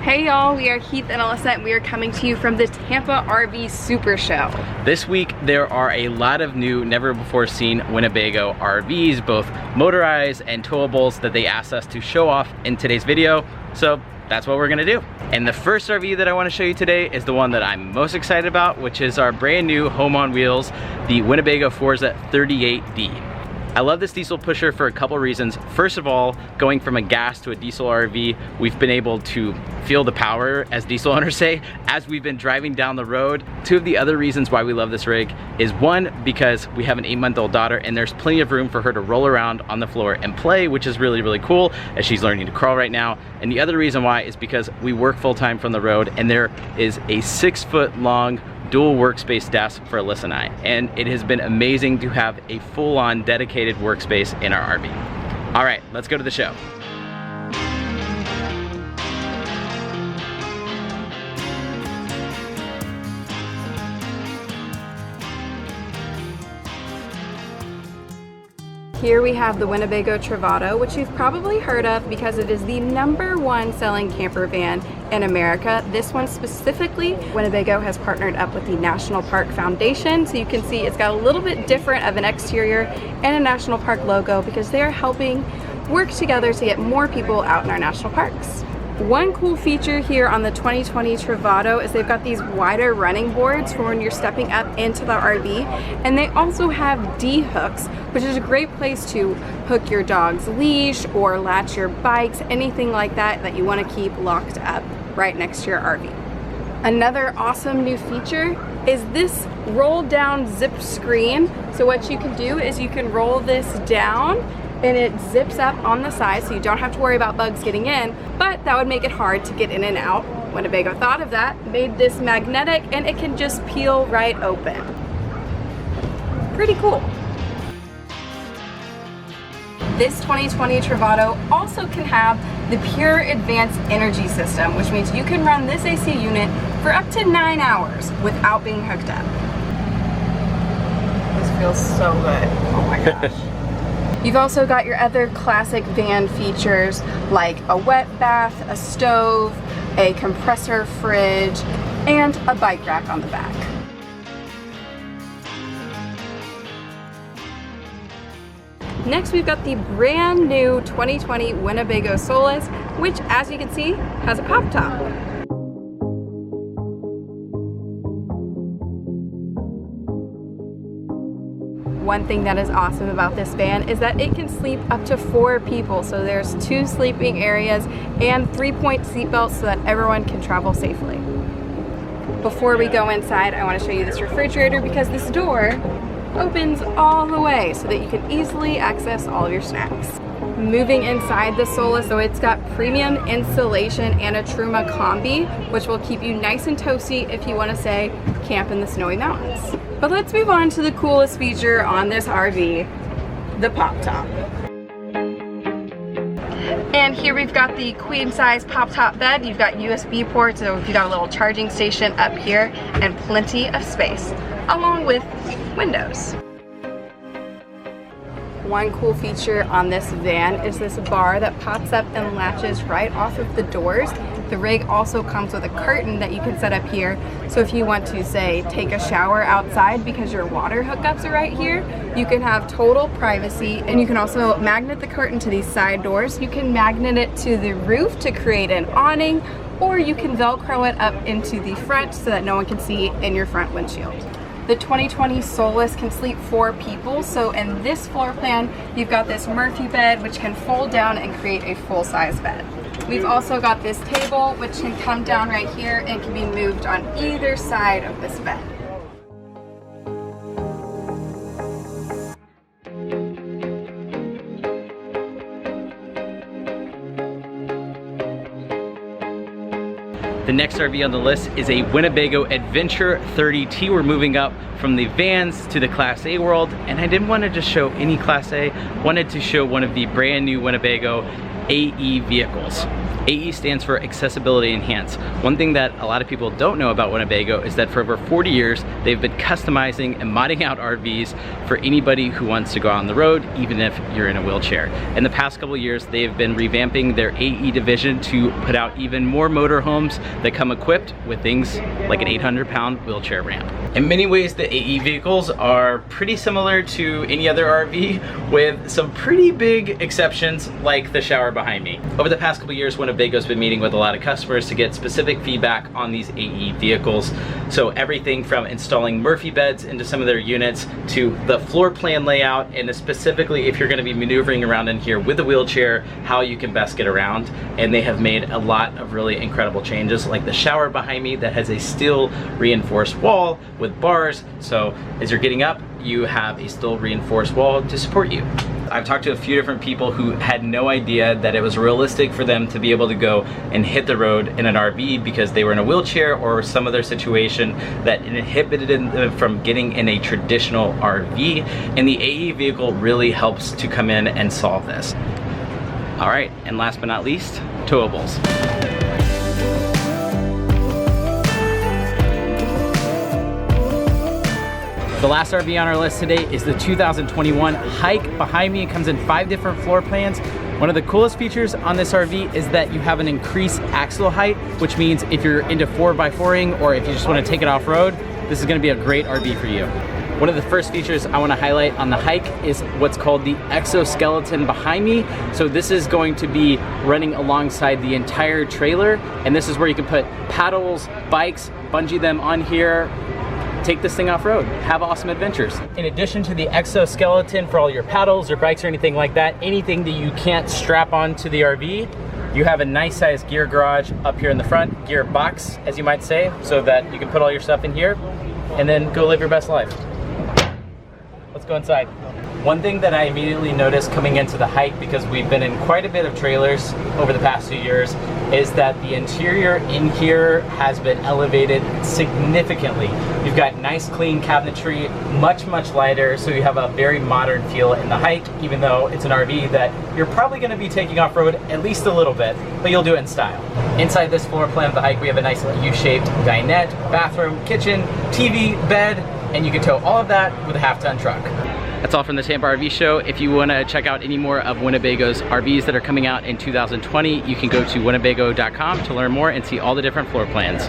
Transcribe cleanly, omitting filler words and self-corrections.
Hey y'all, we are Heath and Alyssa and we are coming to you from the Tampa RV Super Show. This week there are a lot of new, never before seen Winnebago RVs, both motorized and towables, that they asked us to show off in today's video. So that's what we're gonna do. And the first RV that I wanna show you today is the one that I'm most excited about, which is our brand new home on wheels, the Winnebago Forza 38D. I love this diesel pusher for a couple reasons. First of all, going from a gas to a diesel RV, we've been able to feel the power, as diesel owners say, as we've been driving down the road. Two of the other reasons why we love this rig is, one, because we have an 8-month-old daughter and there's plenty of room for her to roll around on the floor and play, which is really, really cool, as she's learning to crawl right now. And the other reason why is because we work full-time from the road and there is a 6-foot-long dual workspace desk for Alyssa and I, and it has been amazing to have a full-on dedicated workspace in our RV. All right, let's go to the show. Here we have the Winnebago Trovato, which you've probably heard of because it is the #1 selling camper van in America. This one specifically, Winnebago has partnered up with the National Park Foundation, so you can see it's got a little bit different of an exterior and a National Park logo because they are helping work together to get more people out in our national parks. One cool feature here on the 2020 Trovato is they've got these wider running boards for when you're stepping up into the RV, and they also have D-hooks, which is a great place to hook your dog's leash or latch your bikes, anything like that that you want to keep locked up right next to your RV. Another awesome new feature is this roll down zip screen. So what you can do is you can roll this down and it zips up on the side so you don't have to worry about bugs getting in, but that would make it hard to get in and out. Winnebago thought of that, made this magnetic, and it can just peel right open. Pretty cool. This 2020 Trovato also can have the Pure Advanced Energy System, which means you can run this AC unit for up to 9 hours without being hooked up. This feels so good. Oh my gosh. You've also got your other classic van features like a wet bath, a stove, a compressor fridge, and a bike rack on the back. Next, we've got the brand new 2020 Winnebago Solis, which, as you can see, has a pop top. One thing that is awesome about this van is that it can sleep up to 4 people. So there's 2 sleeping areas and 3-point seat belts so that everyone can travel safely. Before we go inside, I want to show you this refrigerator because this door opens all the way so that you can easily access all of your snacks. Moving inside the Solis, so it's got premium insulation and a Truma combi, which will keep you nice and toasty if you want to, say, camp in the snowy mountains. But let's move on to the coolest feature on this RV, the pop top. And here we've got the queen size pop top bed. You've got USB ports, so you've got a little charging station up here and plenty of space, along with windows. One cool feature on this van is this bar that pops up and latches right off of the doors. The rig also comes with a curtain that you can set up here, so if you want to, say, take a shower outside because your water hookups are right here, you can have total privacy. And you can also magnet the curtain to these side doors. You can magnet it to the roof to create an awning, or you can Velcro it up into the front so that no one can see in your front windshield. The 2020 Solis can sleep 4 people, so in this floor plan, you've got this Murphy bed, which can fold down and create a full-size bed. We've also got this table, which can come down right here and can be moved on either side of this bed. The next RV on the list is a Winnebago Adventure 30T. We're moving up from the vans to the Class A world, and I didn't want to just show any Class A, wanted to show one of the brand new Winnebago AE vehicles. AE stands for Accessibility Enhanced. One thing that a lot of people don't know about Winnebago is that for over 40 years, they've been customizing and modding out RVs for anybody who wants to go on the road, even if you're in a wheelchair. In the past couple years, they've been revamping their AE division to put out even more motorhomes that come equipped with things like an 800-pound wheelchair ramp. In many ways, the AE vehicles are pretty similar to any other RV, with some pretty big exceptions like the shower behind me. Over the past couple years, Winnebago's been meeting with a lot of customers to get specific feedback on these AE vehicles. So everything from installing Murphy beds into some of their units to the floor plan layout, and specifically if you're going to be maneuvering around in here with a wheelchair, how you can best get around. And they have made a lot of really incredible changes, like the shower behind me that has a steel reinforced wall with bars, so as you're getting up, you have a steel reinforced wall to support you. I've talked to a few different people who had no idea that it was realistic for them to be able to go and hit the road in an RV because they were in a wheelchair or some other situation that inhibited them from getting in a traditional RV, and the AE vehicle really helps to come in and solve this. All right, and last but not least, towables. The last RV on our list today is the 2021 Hike. Behind me, it comes in 5 different floor plans. One of the coolest features on this RV is that you have an increased axle height, which means if you're into 4x4ing or if you just want to take it off-road, this is going to be a great RV for you. One of the first features I want to highlight on the Hike is what's called the exoskeleton behind me. So this is going to be running alongside the entire trailer, and this is where you can put paddles, bikes, bungee them on here, take this thing off-road, have awesome adventures. In addition to the exoskeleton for all your paddles or bikes or anything like that, anything that you can't strap onto the RV, you have a nice sized gear garage up here in the front, gear box, as you might say, so that you can put all your stuff in here and then go live your best life. Let's go inside. One thing that I immediately noticed coming into the Hike, because we've been in quite a bit of trailers over the past few years, is that the interior in here has been elevated significantly. You've got nice clean cabinetry, much lighter, so you have a very modern feel in the Hike, even though it's an RV that you're probably going to be taking off-road at least a little bit, but you'll do it in style. Inside this floor plan of the Hike, we have a nice U-shaped dinette, bathroom, kitchen, TV, bed, and you can tow all of that with a half-ton truck. That's all from the Tampa RV Show. If you want to check out any more of Winnebago's RVs that are coming out in 2020, you can go to winnebago.com to learn more and see all the different floor plans.